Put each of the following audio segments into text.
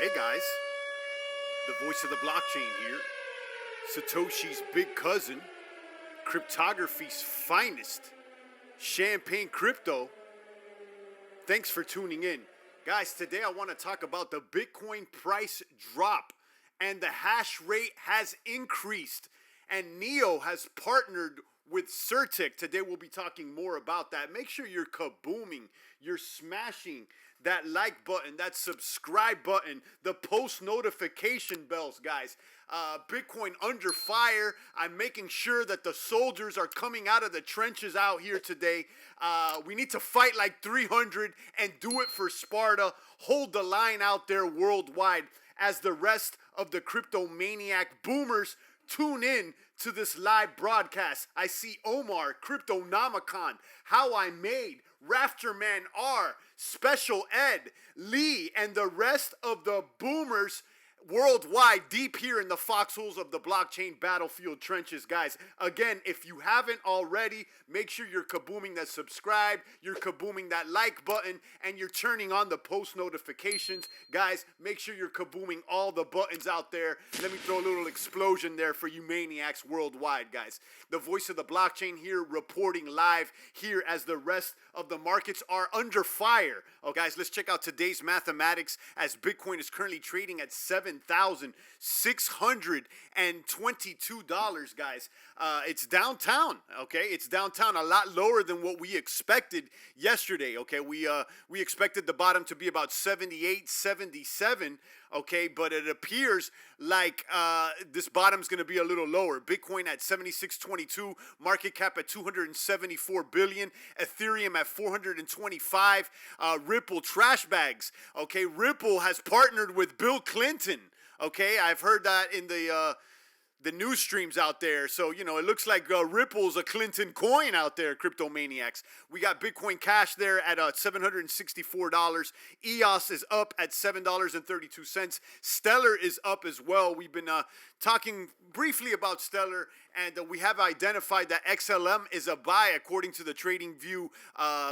Hey guys, the voice of the blockchain here. Satoshi's big cousin, cryptography's finest, Champagne Crypto. Thanks for tuning in. Guys, today I want to talk about the Bitcoin price drop, and the hash rate has increased, and Neo has partnered with Certik. Today we'll be talking more about that. Make sure you're kabooming, you're smashing that like button, that subscribe button, the post notification bells, guys. Bitcoin under fire. I'm making sure that the soldiers are coming out of the trenches out here today. We need to fight like 300 and do it for Sparta. Hold the line out there worldwide as the rest of the crypto maniac boomers tune in to this live broadcast. I see Omar, Cryptonomicon, How I Made, Rafterman R, Special Ed, Lee, and the rest of the boomers worldwide deep here in the foxholes of the blockchain battlefield trenches, guys. Again, if you haven't already, make sure you're kabooming that subscribe, you're kabooming that like button, and you're turning on the post notifications. Guys, make sure you're kabooming all the buttons out there. Let me throw a little explosion there for you maniacs worldwide, guys. The voice of the blockchain here, reporting live here as the rest of the markets are under fire. Oh, guys, let's check out today's mathematics as Bitcoin is currently trading at $7,622, guys. It's downtown, okay? It's downtown, a lot lower than what we expected yesterday, okay? We expected the bottom to be about 78, 77, okay? But it appears like this bottom's going to be a little lower. Bitcoin at 76.22, market cap at 274 billion, Ethereum at 425, Ripple trash bags, okay? Ripple has partnered with Bill Clinton. Okay, I've heard that in the news streams out there. So, you know, it looks like Ripple's a Clinton coin out there, crypto maniacs. We got Bitcoin Cash there at $764. EOS is up at $7.32. Stellar is up as well. We've been talking briefly about Stellar, and we have identified that XLM is a buy according to the TradingView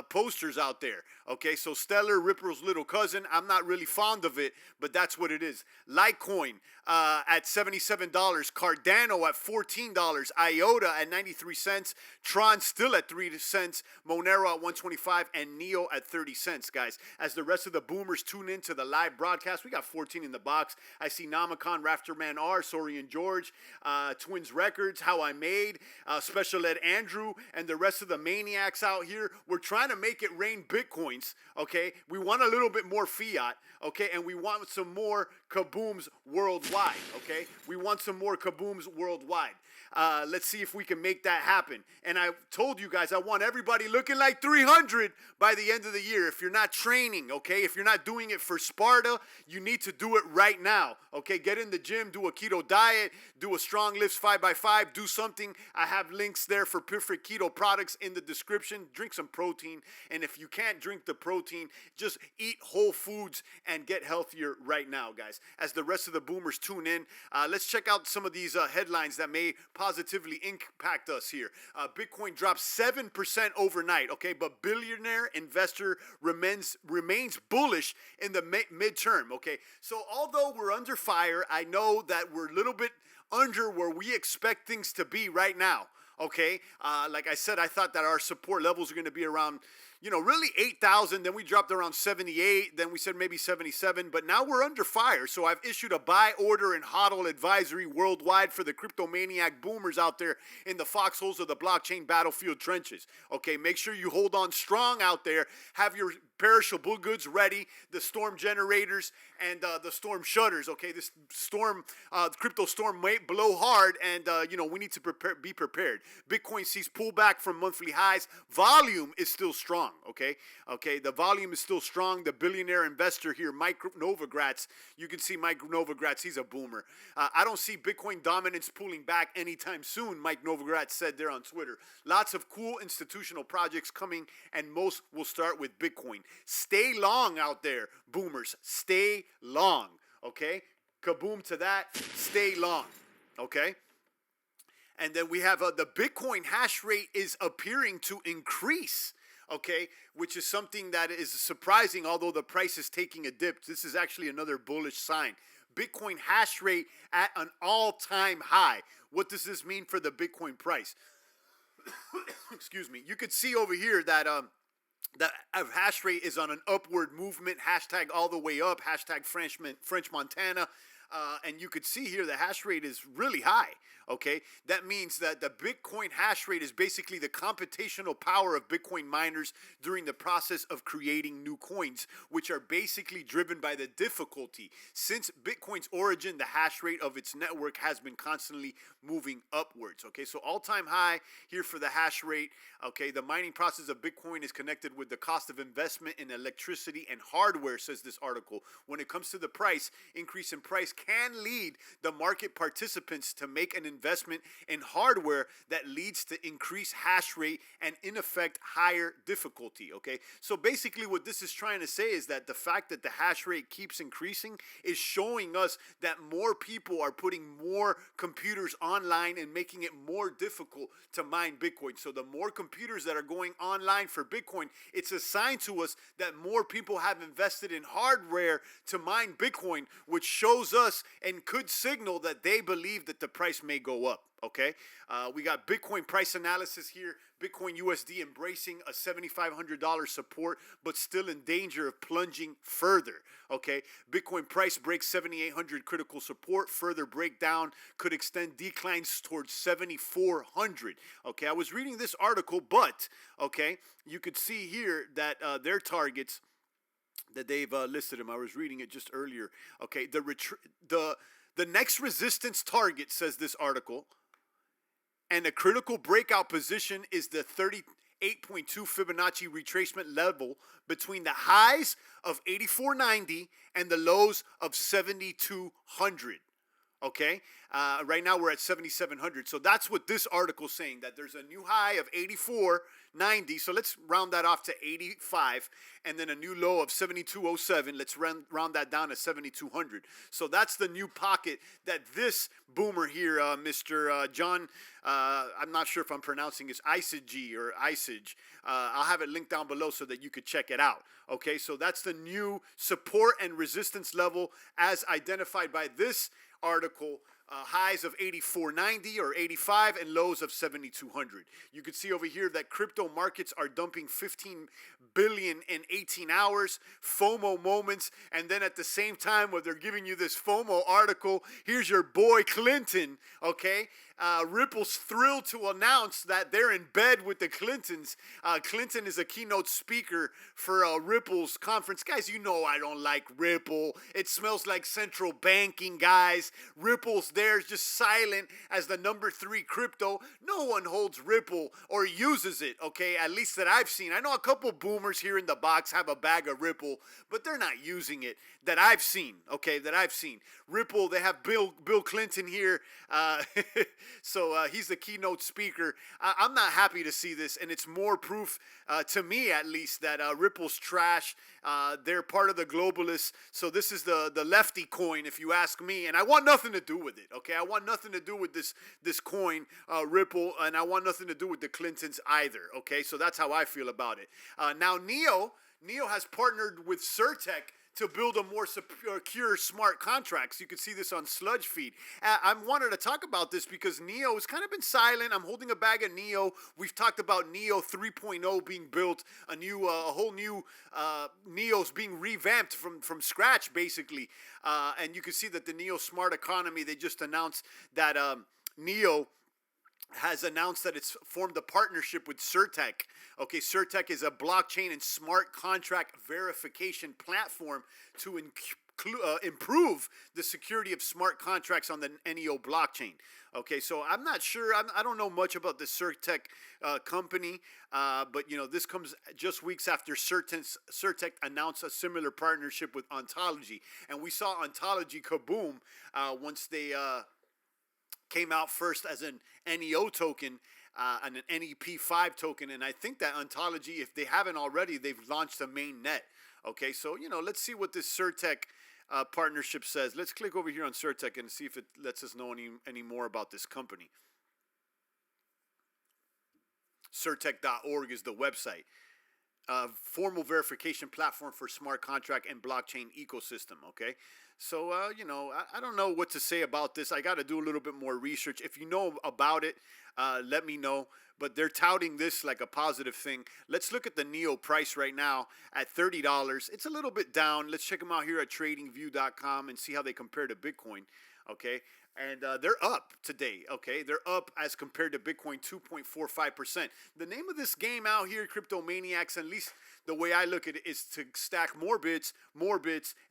posters out there. Okay, so Stellar, Ripple's little cousin. I'm not really fond of it, but that's what it is. Litecoin at $77. Cardano at $14. IOTA at 93 cents. Tron still at 3 cents. Monero at 125, and Neo at 30 cents, guys. As the rest of the boomers tune in to the live broadcast, we got 14 in the box. I see Nomicon, Rafterman R, Sorian George, Twins Records, How I Made, Special Ed Andrew, and the rest of the maniacs out here. We're trying to make it rain Bitcoins, okay? We want a little bit more fiat, okay? And we want some more kabooms worldwide, okay? We want some more kabooms worldwide. Let's see if we can make that happen. And I told you guys, I want everybody looking like 300 by the end of the year. If you're not training, okay, if you're not doing it for Sparta, you need to do it right now, okay? Get in the gym, do a keto diet, do a strong lifts 5x5, do something. I have links there for perfect keto products in the description. Drink some protein, and if you can't drink the protein, just eat whole foods and get healthier right now, guys. As the rest of the boomers tune in, let's check out some of these headlines that may positively impact us here. Bitcoin dropped 7% overnight, okay, but Billionaire investor remains bullish in the midterm, okay? So although we're under fire, I know that we're a little bit under where we expect things to be right now. Okay, like I said, I thought that our support levels are going to be around, you know, really 8,000. Then we dropped around 78. Then we said maybe 77. But now we're under fire. So I've issued a buy order and hodl advisory worldwide for the cryptomaniac boomers out there in the foxholes of the blockchain battlefield trenches. Okay, make sure you hold on strong out there. Have your perishable goods ready, the storm generators and the storm shutters. Okay, this storm, crypto storm may blow hard, and you know, we need to be prepared. Bitcoin sees pullback from monthly highs. Volume is still strong. Okay, the volume is still strong. The billionaire investor here, Mike Novogratz, you can see Mike Novogratz, he's a boomer. I don't see Bitcoin dominance pulling back anytime soon, Mike Novogratz said there on Twitter. Lots of cool institutional projects coming, and most will start with Bitcoin. Stay long out there, boomers. Stay long, okay? Kaboom to that. Stay long, okay? And then we have the Bitcoin hash rate is appearing to increase. okay, which is something that is surprising, although the price is taking a dip. This is actually another bullish sign. Bitcoin hash rate at an all-time high. What does this mean for the Bitcoin price? Excuse me. You could see over here that that hash rate is on an upward movement. Hashtag all the way up. Hashtag French Montana. And you could see here the hash rate is really high. Okay, that means that the Bitcoin hash rate is basically the computational power of Bitcoin miners during the process of creating new coins, which are basically driven by the difficulty. Since Bitcoin's origin, the hash rate of its network has been constantly moving upwards. Okay, so all-time high here for the hash rate. Okay, the mining process of Bitcoin is connected with the cost of investment in electricity and hardware, says this article. When it comes to the price, increase in price can lead the market participants to make an investment in hardware that leads to increased hash rate and in effect higher difficulty. Okay, so basically what this is trying to say is that the fact that the hash rate keeps increasing is showing us that more people are putting more computers online and making it more difficult to mine Bitcoin. So the more computers that are going online for Bitcoin, it's a sign to us that more people have invested in hardware to mine Bitcoin, which shows us and could signal that they believe that the price may go up. Okay, we got Bitcoin price analysis here. Bitcoin USD embracing a $7,500 support, but still in danger of plunging further. Okay, Bitcoin price breaks 7,800 critical support. Further breakdown could extend declines towards 7,400. Okay, I was reading this article, but okay, you could see here that their targets that they've listed them. I was reading it just earlier. Okay, the next resistance target, says this article, and a critical breakout position is the 38.2 Fibonacci retracement level between the highs of 84.90 and the lows of 7,200. Okay, right now we're at 7,700. So that's what this article's saying, that there's a new high of 84.90. So let's round that off to 85, and then a new low of 72.07. Let's round that down to 7,200. So that's the new pocket that this boomer here, Mr. John, I'm not sure if I'm pronouncing his Isage or Isage. I'll have it linked down below so that you could check it out. Okay, so that's the new support and resistance level as identified by this article. Highs of 84.90 or 85 and lows of 7,200. You can see over here that crypto markets are dumping 15 billion in 18 hours. FOMO moments. And then at the same time, when they're giving you this FOMO article, here's your boy Clinton, okay? Ripple's thrilled to announce that they're in bed with the Clintons. Clinton is a keynote speaker for Ripple's conference. Guys, you know I don't like Ripple. It smells like central banking, guys. Ripple's there just silent as the number 3 crypto. No one holds Ripple or uses it, okay, at least that I've seen. I know a couple boomers here in the box have a bag of Ripple, but they're not using it that I've seen, okay, that I've seen. Ripple, they have Bill Clinton here. So he's the keynote speaker. I'm not happy to see this, and it's more proof, to me at least, that Ripple's trash. They're part of the globalists. So this is the lefty coin, if you ask me, and I want nothing to do with it, okay? I want nothing to do with this coin, Ripple, and I want nothing to do with the Clintons either, okay? So that's how I feel about it. Now, Neo has partnered with Certik to build a more secure smart contracts. You can see this on Sludge Feed. I wanted to talk about this because Neo has kind of been silent. I'm holding a bag of Neo. We've talked about Neo 3.0 being built, a whole new Neo's being revamped from scratch, basically. And you can see that the Neo Smart Economy, they just announced that Neo has announced that it's formed a partnership with Certik. Okay, Certik is a blockchain and smart contract verification platform to improve the security of smart contracts on the Neo blockchain. Okay, so I'm not sure. I don't know much about the Certik company, but you know, this comes just weeks after Certik announced a similar partnership with Ontology, and we saw Ontology kaboom once they came out first as an NEO token and an NEP5 token, and I think that Ontology, if they haven't already, they've launched a main net. Okay, so you know, let's see what this Certik partnership says. Let's click over here on Certik and see if it lets us know any more about this company. Certik.org is the website. formal verification platform for smart contract and blockchain ecosystem. Okay, so I don't know what to say about this. I got to do a little bit more research. If you know about it, let me know. But they're touting this like a positive thing. Let's look at the NEO price right now at $30. It's a little bit down. Let's check them out here at tradingview.com and see how they compare to Bitcoin. Okay, and they're up today. Okay, they're up as compared to Bitcoin 2.45%. The name of this game out here, Crypto Maniacs, at least the way I look at it, is to stack more bits,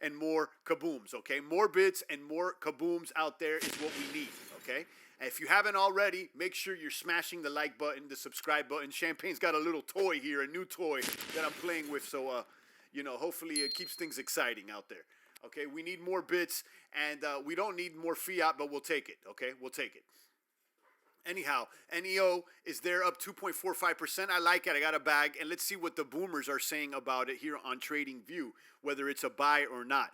and more kabooms. Okay, more bits and more kabooms out there is what we need. Okay. And if you haven't already, make sure you're smashing the like button, the subscribe button. Champagne's got a little toy here, a new toy that I'm playing with. So, hopefully it keeps things exciting out there. Okay, we need more bits, and we don't need more fiat, but we'll take it. Okay, we'll take it. Anyhow, NEO is there up 2.45%. I like it. I got a bag. And let's see what the boomers are saying about it here on TradingView, whether it's a buy or not.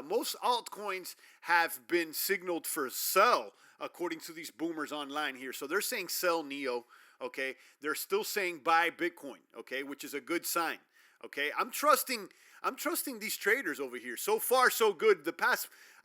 Most altcoins have been signaled for sell, according to these boomers online here. So they're saying sell NEO, okay? They're still saying buy Bitcoin, okay, which is a good sign, okay? I'm trusting these traders over here. So far, so good.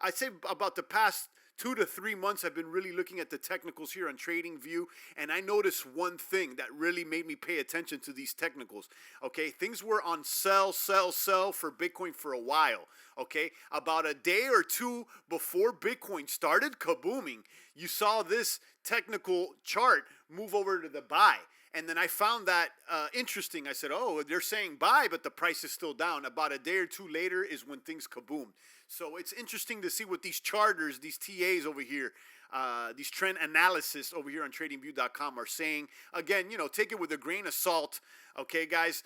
I'd say about the past 2 to 3 months, I've been really looking at the technicals here on TradingView, and I noticed one thing that really made me pay attention to these technicals. Okay, things were on sell for Bitcoin for a while. Okay, about a day or two before Bitcoin started kabooming, you saw this technical chart move over to the buy. And then I found that interesting. I said, oh, they're saying buy, but the price is still down. About a day or two later is when things kaboomed. So it's interesting to see what these charters, these TAs over here, these trend analysis over here on tradingview.com are saying. Again, take it with a grain of salt. Okay, guys,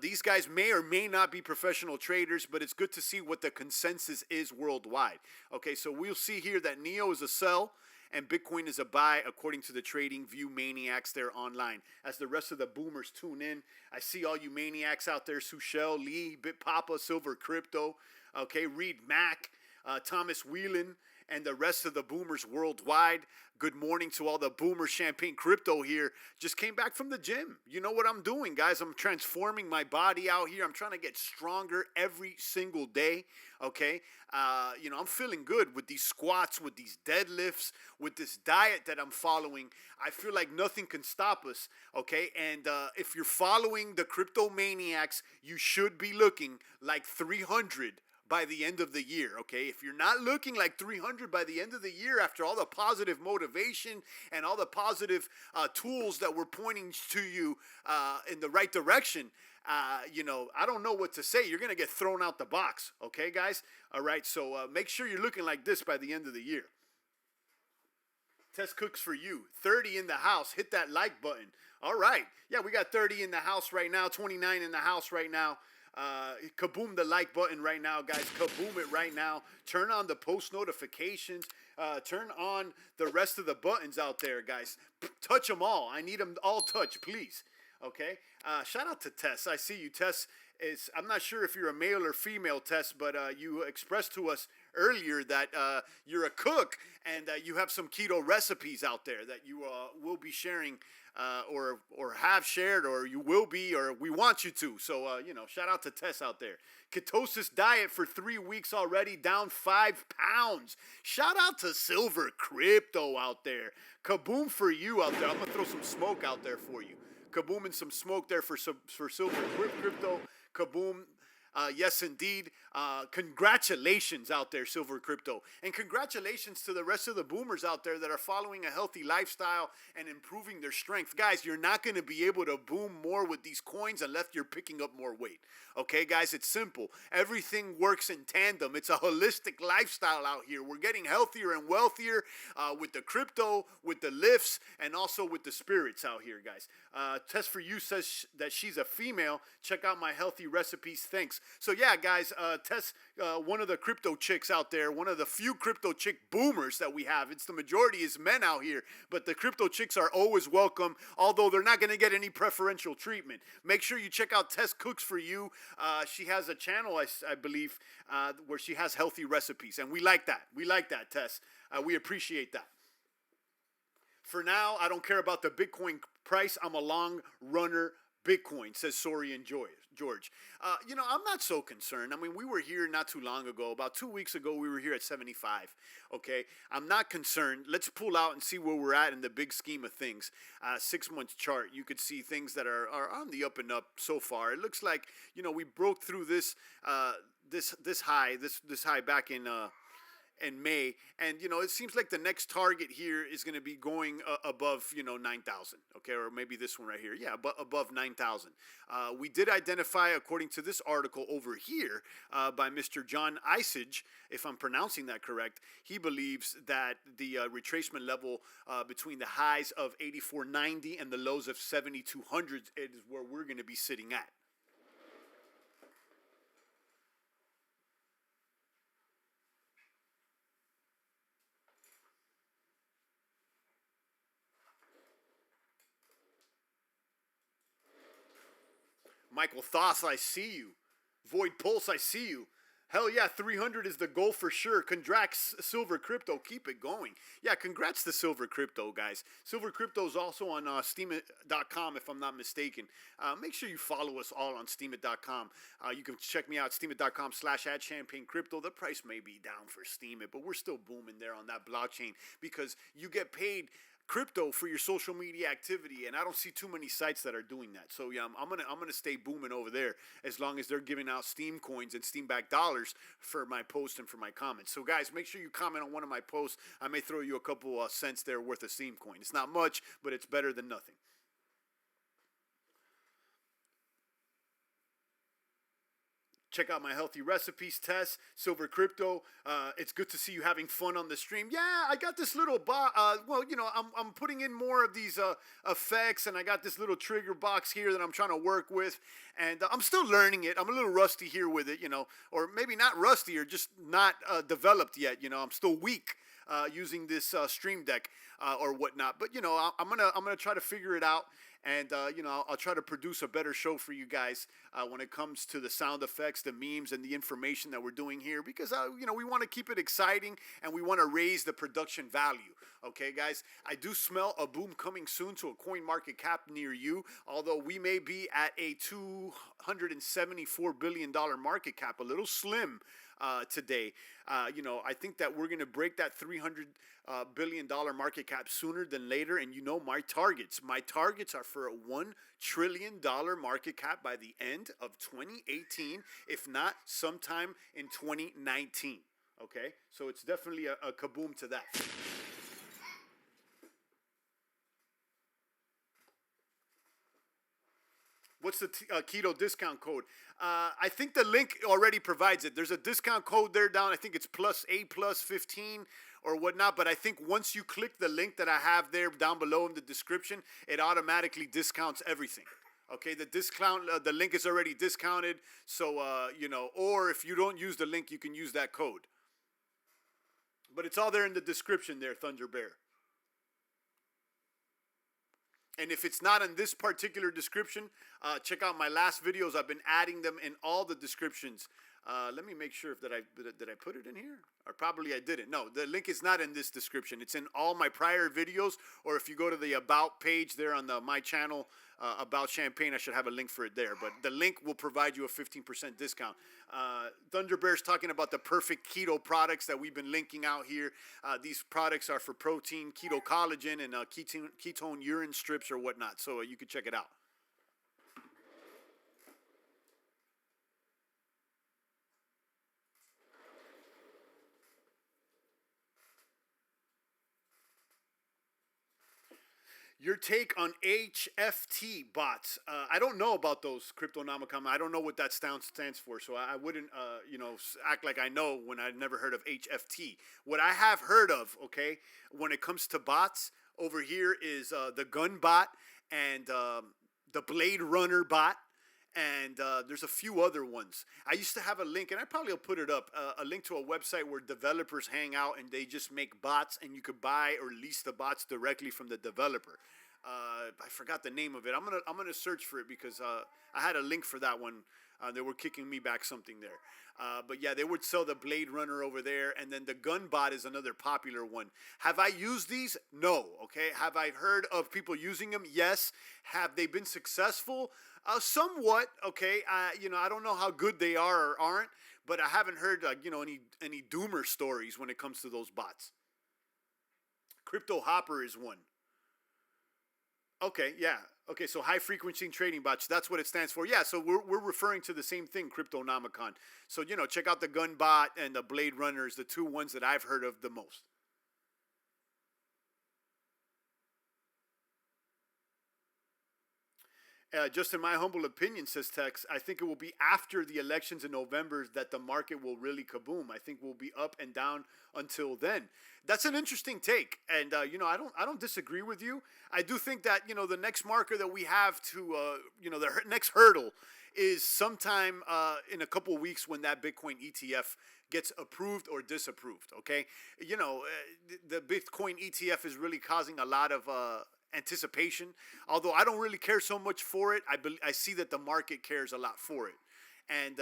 these guys may or may not be professional traders, but it's good to see what the consensus is worldwide. Okay, so we'll see here that NEO is a sell and Bitcoin is a buy, according to the TradingView maniacs there online. As the rest of the boomers tune in, I see all you maniacs out there: Sushel, Lee, BitPapa, Silver Crypto, okay, Reed Mack, Thomas Whelan, and the rest of the boomers worldwide. Good morning to all the boomer champagne crypto here. Just came back from the gym. You know what I'm doing, guys? I'm transforming my body out here. I'm trying to get stronger every single day, okay? I'm feeling good with these squats, with these deadlifts, with this diet that I'm following. I feel like nothing can stop us, okay? And if you're following the crypto maniacs, you should be looking like 300 by the end of the year, okay? If you're not looking like 300 by the end of the year after all the positive motivation and all the positive tools that we're pointing to you in the right direction, I don't know what to say. You're going to get thrown out the box, okay, guys? All right, so make sure you're looking like this by the end of the year. Test cooks for you. 30 in the house. Hit that like button. All right. Yeah, we got 30 in the house right now, 29 in the house right now. Kaboom the like button right now, guys. Kaboom it right now. Turn on the post notifications. Turn on the rest of the buttons out there, guys. Touch them all. I need them all touched, please. Okay. Shout out to Tess. I see you, Tess. I'm not sure if you're a male or female, Tess, but you expressed to us earlier that you're a cook and that you have some keto recipes out there that you will be sharing or have shared, or you will be, or we want you to. So, shout out to Tess out there. Ketosis diet for 3 weeks already, down 5 pounds. Shout out to Silver Crypto out there. Kaboom for you out there. I'm going to throw some smoke out there for you. Kaboom and some smoke there for Silver Crypto. Kaboom. Yes, indeed. Congratulations out there, Silver Crypto. And congratulations to the rest of the boomers out there that are following a healthy lifestyle and improving their strength. Guys, you're not going to be able to boom more with these coins unless you're picking up more weight. Okay, guys, it's simple. Everything works in tandem. It's a holistic lifestyle out here. We're getting healthier and wealthier with the crypto, with the lifts, and also with the spirits out here, guys. Tess for You says that she's a female. Check out my healthy recipes. Thanks. So yeah, guys, Tess, one of the crypto chicks out there, one of the few crypto chick boomers that we have. It's the majority is men out here, but the crypto chicks are always welcome, although they're not going to get any preferential treatment. Make sure you check out Tess Cooks for You. She has a channel, I believe, where she has healthy recipes, and we like that. We like that, Tess. We appreciate that. For now, I don't care about the Bitcoin price. I'm a long runner Bitcoin, says Sori and George. I'm not so concerned. I mean, we were here not too long ago. About 2 weeks ago, we were here at 75. Okay, I'm not concerned. Let's pull out and see where we're at in the big scheme of things. 6 month chart, you could see things that are on the up and up so far. It looks like we broke through this high back in May, and it seems like the next target here is going to be going above 9,000, okay, or maybe this one right here, yeah, but above 9,000. We did identify, according to this article over here by Mr. John Isage, if I'm pronouncing that correct, he believes that the retracement level between the highs of 84.90 and the lows of 7,200 is where we're going to be sitting at. Michael Thoth, I see you. Void Pulse, I see you. Hell yeah, 300 is the goal for sure. Congrats, Silver Crypto. Keep it going. Yeah, congrats to Silver Crypto, guys. Silver Crypto is also on steemit.com, if I'm not mistaken. Make sure you follow us all on steemit.com. You can check me out, steemit.com/@champagnecrypto. The price may be down for Steemit, but we're still booming there on that blockchain because you get paid crypto for your social media activity, and I don't see too many sites that are doing that. So yeah, I'm gonna stay booming over there as long as they're giving out Steem coins and Steem back dollars for my post and for my comments. So guys, make sure you comment on one of my posts. I may throw you a couple cents there worth of Steem coin. It's not much, but it's better than nothing. Check out my healthy recipes test, Silver Crypto. It's good to see you having fun on the stream. Yeah, I got this little I'm putting in more of these effects, and I got this little trigger box here that I'm trying to work with, and I'm still learning it. I'm a little rusty here with it, or maybe not rusty, or just not developed yet. I'm still weak using this Stream Deck or whatnot. But I'm gonna try to figure it out. And, I'll try to produce a better show for you guys when it comes to the sound effects, the memes, and the information that we're doing here. Because, we want to keep it exciting, and we want to raise the production value. Okay, guys? I do smell a boom coming soon to a coin market cap near you. Although we may be at a $274 billion market cap, a little slim today. I think that we're going to break that $300 billion market cap sooner than later. And my targets are for a $1 trillion market cap by the end of 2018, if not sometime in 2019. Okay, so it's definitely a kaboom to that. What's the keto discount code? I think the link already provides it. There's a discount code there down. I think it's +A+15 or whatnot. But I think once you click the link that I have there down below in the description, it automatically discounts everything. Okay, the link is already discounted. So, or if you don't use the link, you can use that code. But it's all there in the description there, Thunder Bear. And if it's not in this particular description, check out my last videos. I've been adding them in all the descriptions. Let me make sure did I put it in here? Or probably I didn't. No, the link is not in this description. It's in all my prior videos. Or if you go to the About page there on my channel, About Champagne, I should have a link for it there. But the link will provide you a 15% discount. Thunder Bear's talking about the perfect keto products that we've been linking out here. These products are for protein, keto collagen, and ketone urine strips or whatnot. So you can check it out. Your take on HFT bots? I don't know about those, Cryptonomicon. I don't know what that stands for, so I wouldn't, act like I know when I've never heard of HFT. What I have heard of, okay, when it comes to bots, over here is the Gun bot and the Blade Runner bot. And there's a few other ones. I used to have a link, and I probably will put it up, a link to a website where developers hang out and they just make bots, and you could buy or lease the bots directly from the developer. I forgot the name of it. I'm gonna search for it because I had a link for that one. They were kicking me back something there. But yeah, they would sell the Blade Runner over there, and then the Gun bot is another popular one. Have I used these? No. Okay. Have I heard of people using them? Yes. Have they been successful? Somewhat, okay. I don't know how good they are or aren't, but I haven't heard any doomer stories when it comes to those bots. Crypto Hopper is one. Okay, yeah. Okay, so high frequency trading bots, that's what it stands for. Yeah, so we're referring to the same thing, Cryptonomicon. So, check out the Gun Bot and the Blade Runners, the two ones that I've heard of the most. Just in my humble opinion, says Tex, I think it will be after the elections in November that the market will really kaboom. I think we'll be up and down until then. That's an interesting take, and I don't disagree with you. I do think that the next marker that we have to the next hurdle is sometime in a couple of weeks when that Bitcoin ETF gets approved or disapproved. Okay, the Bitcoin ETF is really causing a lot of anticipation. Although I don't really care so much for it, I see that the market cares a lot for it. And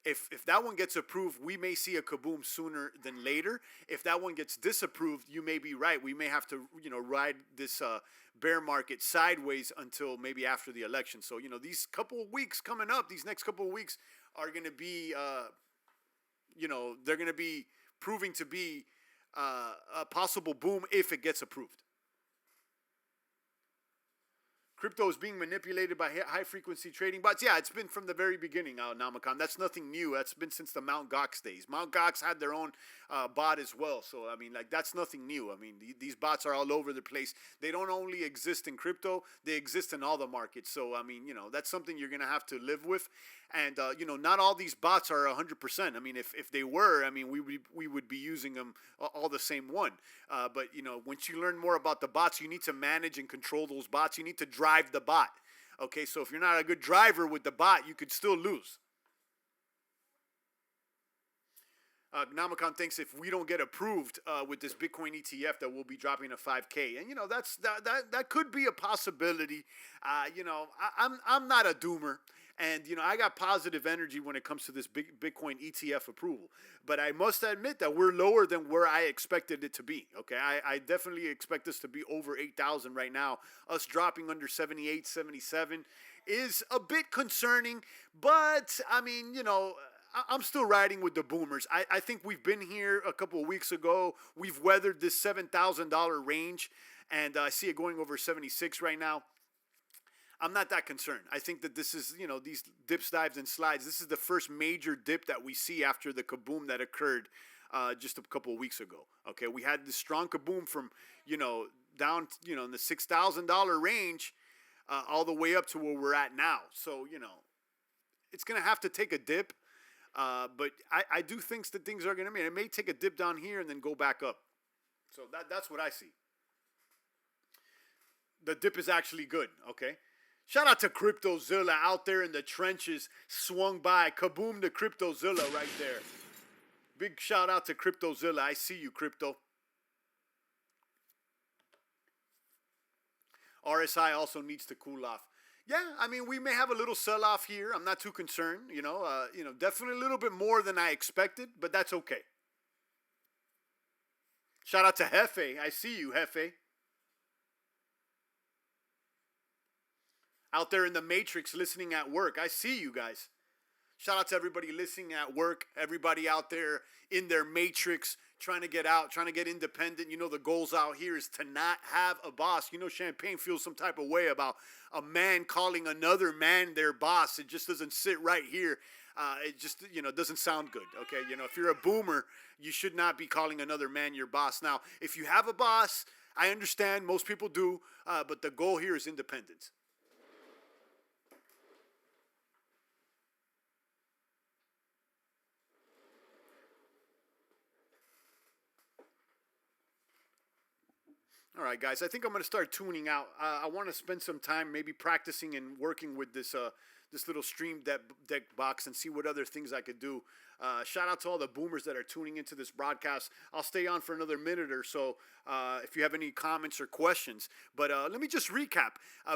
if that one gets approved, we may see a kaboom sooner than later. If that one gets disapproved, you may be right. We may have to ride this bear market sideways until maybe after the election. So these couple of weeks coming up, these next couple of weeks are going to be they're going to be proving to be a possible boom if it gets approved. Crypto is being manipulated by high-frequency trading bots. Yeah, it's been from the very beginning, Namicon. That's nothing new. That's been since the Mt. Gox days. Mt. Gox had their own bot as well. So, I mean, that's nothing new. I mean, these bots are all over the place. They don't only exist in crypto. They exist in all the markets. So, I mean, that's something you're going to have to live with. And, not all these bots are 100%. I mean, if they were, I mean, we would be using them all the same one. But, once you learn more about the bots, you need to manage and control those bots. You need to drive the bot. Okay, so if you're not a good driver with the bot, you could still lose. Namicon thinks if we don't get approved with this Bitcoin ETF, that we'll be dropping to 5K, and that could be a possibility. I'm not a doomer. And, I got positive energy when it comes to this Bitcoin ETF approval. But I must admit that we're lower than where I expected it to be. Okay, I definitely expect this to be over 8,000 right now. Us dropping under 78, 77 is a bit concerning. But, I mean, I'm still riding with the boomers. I think we've been here a couple of weeks ago. We've weathered this $7,000 range. And I see it going over 76 right now. I'm not that concerned. I think that this is, these dips, dives, and slides, this is the first major dip that we see after the kaboom that occurred just a couple of weeks ago. Okay, we had this strong kaboom from, down, in the $6,000 range all the way up to where we're at now. So, it's going to have to take a dip. But I do think that things are going to, it may take a dip down here and then go back up. So that's what I see. The dip is actually good, okay? Shout out to CryptoZilla out there in the trenches, swung by. Kaboom to CryptoZilla right there. Big shout out to CryptoZilla. I see you, Crypto. RSI also needs to cool off. Yeah, I mean, we may have a little sell-off here. I'm not too concerned, definitely a little bit more than I expected, but that's okay. Shout out to Hefe. I see you, Hefe. Out there in the Matrix listening at work. I see you guys. Shout out to everybody listening at work. Everybody out there in their Matrix trying to get out, trying to get independent. The goals out here is to not have a boss. Champagne feels some type of way about a man calling another man their boss. It just doesn't sit right here. It just, doesn't sound good. Okay. If you're a boomer, you should not be calling another man your boss. Now, if you have a boss, I understand most people do, but the goal here is independence. All right, guys, I think I'm going to start tuning out. I want to spend some time maybe practicing and working with this this little stream deck box and see what other things I could do. Shout out to all the boomers that are tuning into this broadcast. I'll stay on for another minute or so if you have any comments or questions. But let me just recap.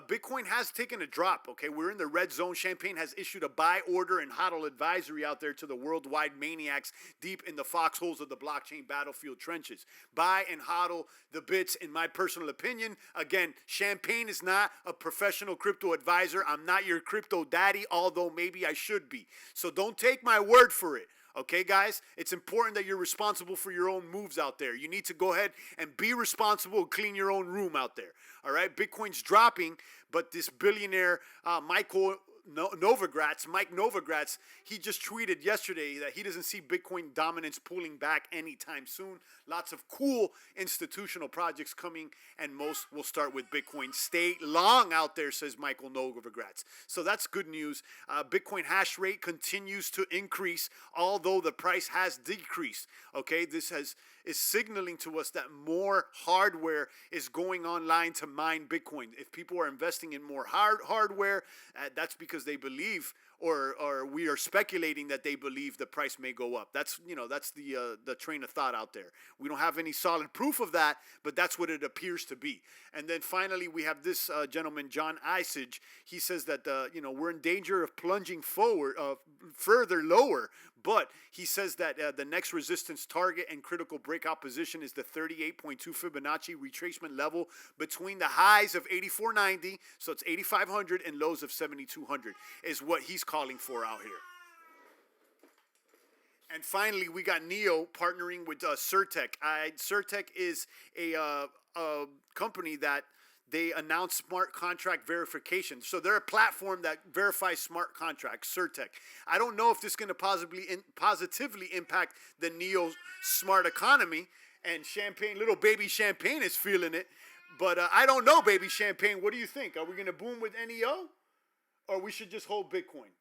Bitcoin has taken a drop, okay? We're in the red zone. Champagne has issued a buy order and hodl advisory out there to the worldwide maniacs deep in the foxholes of the blockchain battlefield trenches. Buy and hodl the bits, in my personal opinion. Again, Champagne is not a professional crypto advisor. I'm not your crypto daddy, although maybe I should be. So don't take my word for it. Okay, guys, it's important that you're responsible for your own moves out there. You need to go ahead and be responsible and clean your own room out there. All right, Bitcoin's dropping, but this billionaire, Mike Novogratz, he just tweeted yesterday that he doesn't see Bitcoin dominance pulling back anytime soon. Lots of cool institutional projects coming, and most will start with Bitcoin. Stay long out there, says Michael Novogratz. So that's good news. Bitcoin hash rate continues to increase, although the price has decreased. Okay, this is signaling to us that more hardware is going online to mine Bitcoin. If people are investing in more hardware, that's because they believe, or we are speculating that they believe the price may go up. That's the train of thought out there. We don't have any solid proof of that, but that's what it appears to be. And then finally, we have this gentleman, John Isage. He says that we're in danger of plunging forward, further lower. But he says that the next resistance target and critical breakout position is the 38.2 Fibonacci retracement level between the highs of 84.90, so it's 8,500, and lows of 7,200 is what he's calling for out here. And finally, we got NEO partnering with Certik. Certik is a company that they announced smart contract verification. So they're a platform that verifies smart contracts, Certik. I don't know if this is going to positively impact the NEO smart economy, and Champagne, little baby Champagne is feeling it. But I don't know, baby Champagne. What do you think? Are we going to boom with NEO, or we should just hold Bitcoin?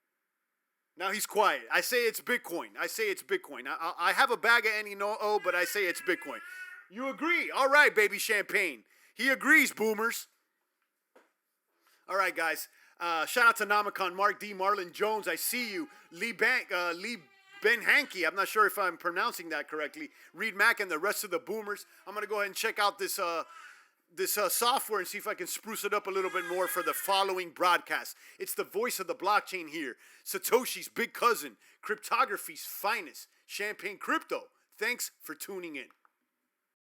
Now he's quiet. I say it's Bitcoin. I have a bag of NEO, but I say it's Bitcoin. You agree? All right, baby Champagne. He agrees, boomers. All right, guys. Shout out to Namicon, Mark D, Marlon Jones. I see you. Lee Ben Hankey. I'm not sure if I'm pronouncing that correctly. Reed Mack and the rest of the boomers. I'm going to go ahead and check out this software and see if I can spruce it up a little bit more for the following broadcast. It's the voice of the blockchain here. Satoshi's big cousin. Cryptography's finest. Champagne Crypto. Thanks for tuning in.